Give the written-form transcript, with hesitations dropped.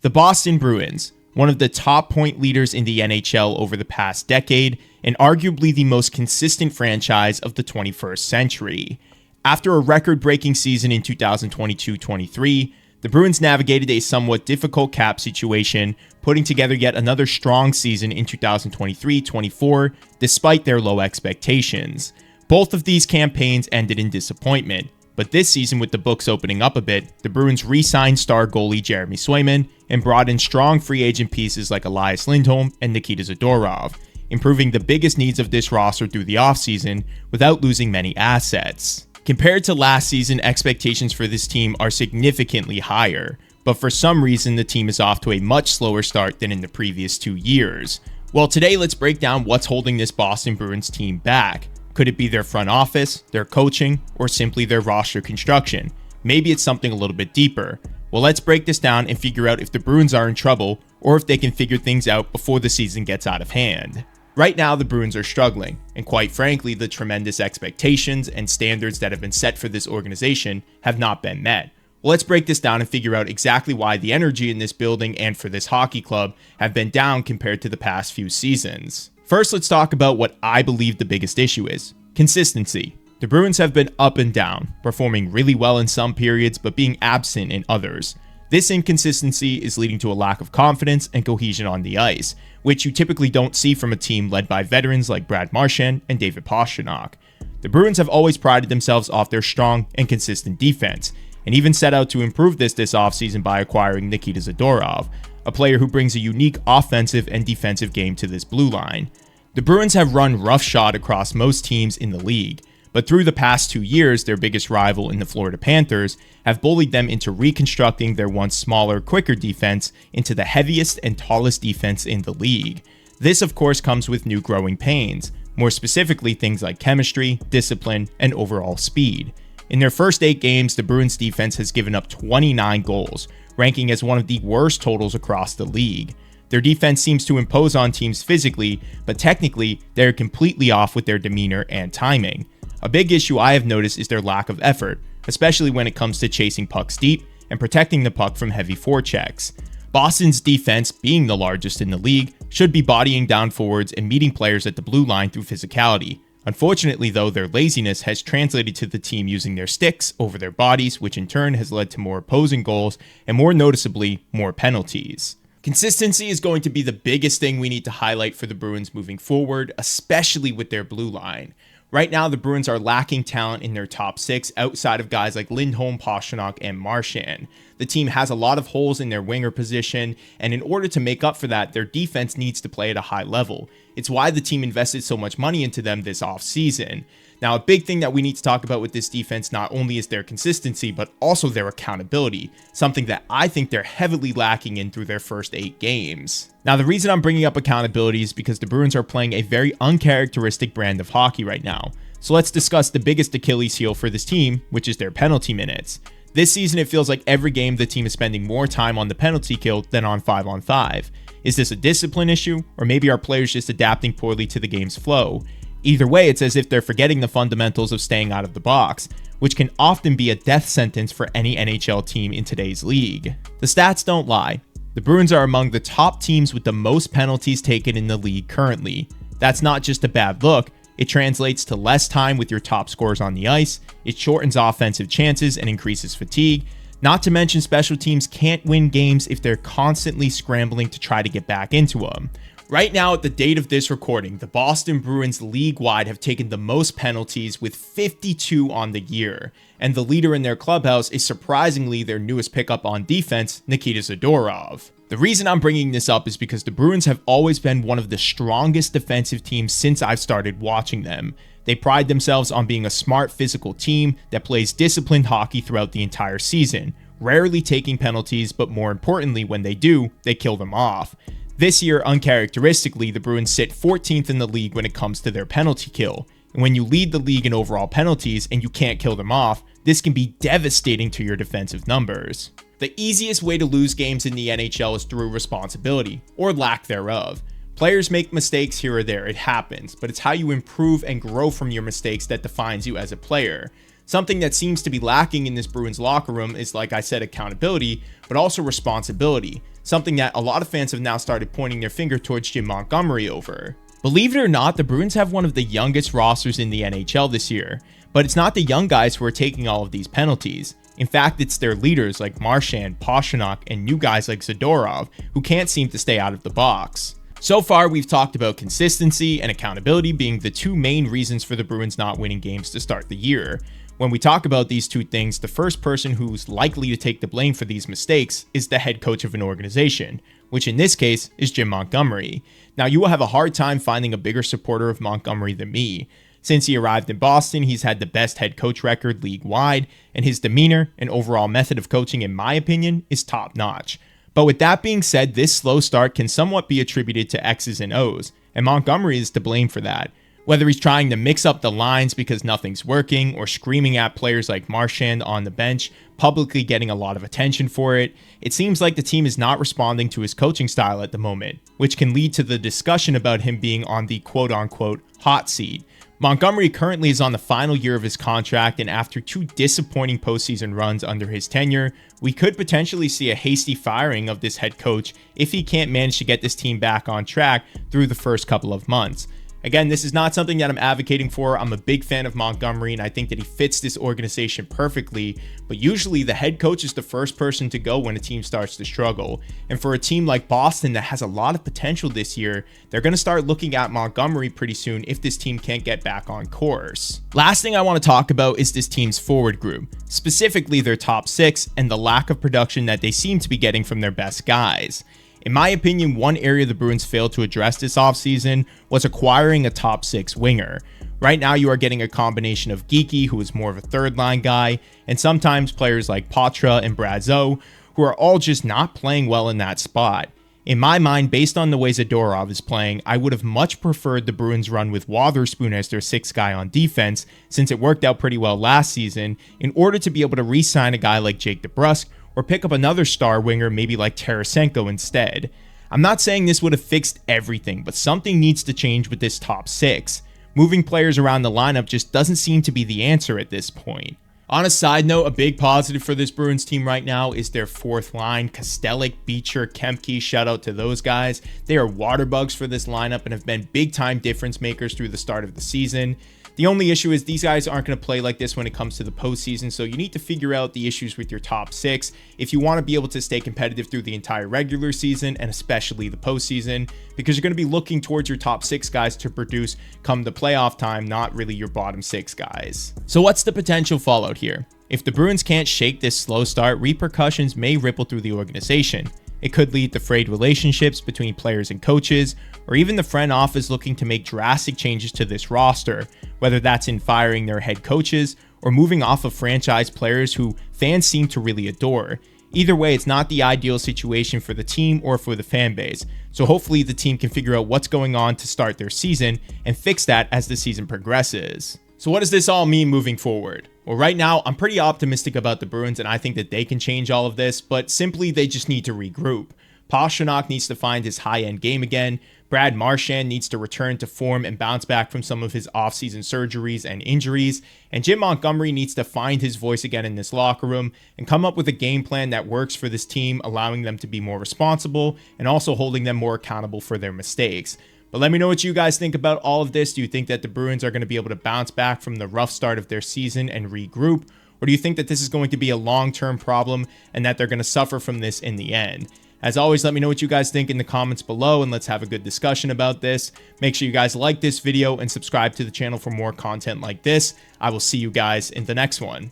The Boston Bruins, one of the top point leaders in the NHL over the past decade, and arguably the most consistent franchise of the 21st century. After a record-breaking season in 2022-23, the Bruins navigated a somewhat difficult cap situation, putting together yet another strong season in 2023-24, despite their low expectations. Both of these campaigns ended in disappointment, but this season, with the books opening up a bit, the Bruins re-signed star goalie Jeremy Swayman and brought in strong free agent pieces like Elias Lindholm and Nikita Zadorov, improving the biggest needs of this roster through the offseason without losing many assets. Compared to last season, expectations for this team are significantly higher, but for some reason the team is off to a much slower start than in the previous 2 years. Well, today let's break down what's holding this Boston Bruins team back. Could it be their front office, their coaching, or simply their roster construction? Maybe it's something a little bit deeper. Well, let's break this down and figure out if the Bruins are in trouble or if they can figure things out before the season gets out of hand. Right now, the Bruins are struggling, and quite frankly, the tremendous expectations and standards that have been set for this organization have not been met. Well, let's break this down and figure out exactly why the energy in this building and for this hockey club have been down compared to the past few seasons. First, let's talk about what I believe the biggest issue is: consistency. The Bruins have been up and down, performing really well in some periods but being absent in others. This inconsistency is leading to a lack of confidence and cohesion on the ice, which you typically don't see from a team led by veterans like Brad Marchand and David Pastrnak. The Bruins have always prided themselves off their strong and consistent defense, and even set out to improve this offseason by acquiring Nikita Zadorov, a player who brings a unique offensive and defensive game to this blue line. The Bruins have run roughshod across most teams in the league, but through the past 2 years, their biggest rival in the Florida Panthers have bullied them into reconstructing their once smaller, quicker defense into the heaviest and tallest defense in the league. This, of course, comes with new growing pains, more specifically things like chemistry, discipline, and overall speed. In their first 8 games, the Bruins defense has given up 29 goals, ranking as one of the worst totals across the league. Their defense seems to impose on teams physically, but technically, they're completely off with their demeanor and timing. A big issue I have noticed is their lack of effort, especially when it comes to chasing pucks deep and protecting the puck from heavy forechecks. Boston's defense, being the largest in the league, should be bodying down forwards and meeting players at the blue line through physicality. Unfortunately, though, their laziness has translated to the team using their sticks over their bodies, which in turn has led to more opposing goals and, more noticeably, more penalties. Consistency is going to be the biggest thing we need to highlight for the Bruins moving forward, especially with their blue line. Right now, the Bruins are lacking talent in their top 6 outside of guys like Lindholm, Pastrnak, and Marchand. The team has a lot of holes in their winger position, and in order to make up for that, their defense needs to play at a high level. It's why the team invested so much money into them this offseason. Now, a big thing that we need to talk about with this defense not only is their consistency, but also their accountability, something that I think they're heavily lacking in through their first 8 games. Now, the reason I'm bringing up accountability is because the Bruins are playing a very uncharacteristic brand of hockey right now. So let's discuss the biggest Achilles heel for this team, which is their penalty minutes. This season, it feels like every game the team is spending more time on the penalty kill than on 5-on-5. Is this a discipline issue, or maybe are players just adapting poorly to the game's flow? Either way, it's as if they're forgetting the fundamentals of staying out of the box, which can often be a death sentence for any NHL team in today's league. The stats don't lie. The Bruins are among the top teams with the most penalties taken in the league currently. That's not just a bad look, it translates to less time with your top scorers on the ice, it shortens offensive chances and increases fatigue, not to mention special teams can't win games if they're constantly scrambling to try to get back into them. Right now, at the date of this recording, the Boston Bruins league-wide have taken the most penalties with 52 on the year, and the leader in their clubhouse is surprisingly their newest pickup on defense, Nikita Zadorov. The reason I'm bringing this up is because the Bruins have always been one of the strongest defensive teams since I've started watching them. They pride themselves on being a smart, physical team that plays disciplined hockey throughout the entire season, rarely taking penalties, but more importantly, when they do, they kill them off. This year, uncharacteristically, the Bruins sit 14th in the league when it comes to their penalty kill. And when you lead the league in overall penalties and you can't kill them off, this can be devastating to your defensive numbers. The easiest way to lose games in the NHL is through responsibility, or lack thereof. Players make mistakes here or there, it happens, but it's how you improve and grow from your mistakes that defines you as a player. Something that seems to be lacking in this Bruins locker room is, like I said, accountability, but also responsibility. something that a lot of fans have now started pointing their finger towards Jim Montgomery over. Believe it or not, the Bruins have one of the youngest rosters in the NHL this year, but it's not the young guys who are taking all of these penalties. In fact, it's their leaders like Marchand, Pastrnak, and new guys like Zadorov who can't seem to stay out of the box. So far, we've talked about consistency and accountability being the two main reasons for the Bruins not winning games to start the year. When we talk about these two things, the first person who's likely to take the blame for these mistakes is the head coach of an organization, which in this case is Jim Montgomery. Now, you will have a hard time finding a bigger supporter of Montgomery than me. Since he arrived in Boston, he's had the best head coach record league-wide, and his demeanor and overall method of coaching, in my opinion, is top-notch. But with that being said, this slow start can somewhat be attributed to X's and O's, and Montgomery is to blame for that. Whether he's trying to mix up the lines because nothing's working, or screaming at players like Marchand on the bench, publicly getting a lot of attention for it, it seems like the team is not responding to his coaching style at the moment, which can lead to the discussion about him being on the quote-unquote hot seat. Montgomery currently is on the final year of his contract, and after two disappointing postseason runs under his tenure, we could potentially see a hasty firing of this head coach if he can't manage to get this team back on track through the first couple of months. Again, this is not something that I'm advocating for. I'm a big fan of Montgomery, and I think that he fits this organization perfectly, but usually the head coach is the first person to go when a team starts to struggle. And for a team like Boston that has a lot of potential this year, they're going to start looking at Montgomery pretty soon if this team can't get back on course. Last thing I want to talk about is this team's forward group, specifically their top six and the lack of production that they seem to be getting from their best guys. In my opinion, one area the Bruins failed to address this offseason was acquiring a top six winger. Right now, you are getting a combination of Geeky, who is more of a third line guy, and sometimes players like Patra and Brazeau, who are all just not playing well in that spot. In my mind, based on the way Zadorov is playing, I would have much preferred the Bruins run with Wotherspoon as their sixth guy on defense, since it worked out pretty well last season, in order to be able to re-sign a guy like Jake DeBrusk, or pick up another star winger maybe like Tarasenko instead. I'm not saying this would have fixed everything, but something needs to change with this top six. Moving players around the lineup just doesn't seem to be the answer at this point. On a side note, a big positive for this Bruins team right now is their fourth line. Kostelic, Beecher, Kemke, shout out to those guys. They are water bugs for this lineup and have been big time difference makers through the start of the season. The only issue is these guys aren't going to play like this when it comes to the postseason, so you need to figure out the issues with your top six if you want to be able to stay competitive through the entire regular season and especially the postseason, because you're going to be looking towards your top six guys to produce come the playoff time, not really your bottom six guys. So what's the potential fallout here? If the Bruins can't shake this slow start, repercussions may ripple through the organization. It could lead to frayed relationships between players and coaches, or even the front office looking to make drastic changes to this roster, whether that's in firing their head coaches or moving off of franchise players who fans seem to really adore. Either way, it's not the ideal situation for the team or for the fan base, so hopefully the team can figure out what's going on to start their season and fix that as the season progresses. So what does this all mean moving forward? Well, right now, I'm pretty optimistic about the Bruins, and I think that they can change all of this, but simply they just need to regroup. Pastrnak needs to find his high-end game again. Brad Marchand needs to return to form and bounce back from some of his off-season surgeries and injuries. And Jim Montgomery needs to find his voice again in this locker room and come up with a game plan that works for this team, allowing them to be more responsible and also holding them more accountable for their mistakes. But let me know what you guys think about all of this. Do you think that the Bruins are going to be able to bounce back from the rough start of their season and regroup? Or do you think that this is going to be a long-term problem and that they're going to suffer from this in the end? As always, let me know what you guys think in the comments below, and let's have a good discussion about this. Make sure you guys like this video and subscribe to the channel for more content like this. I will see you guys in the next one.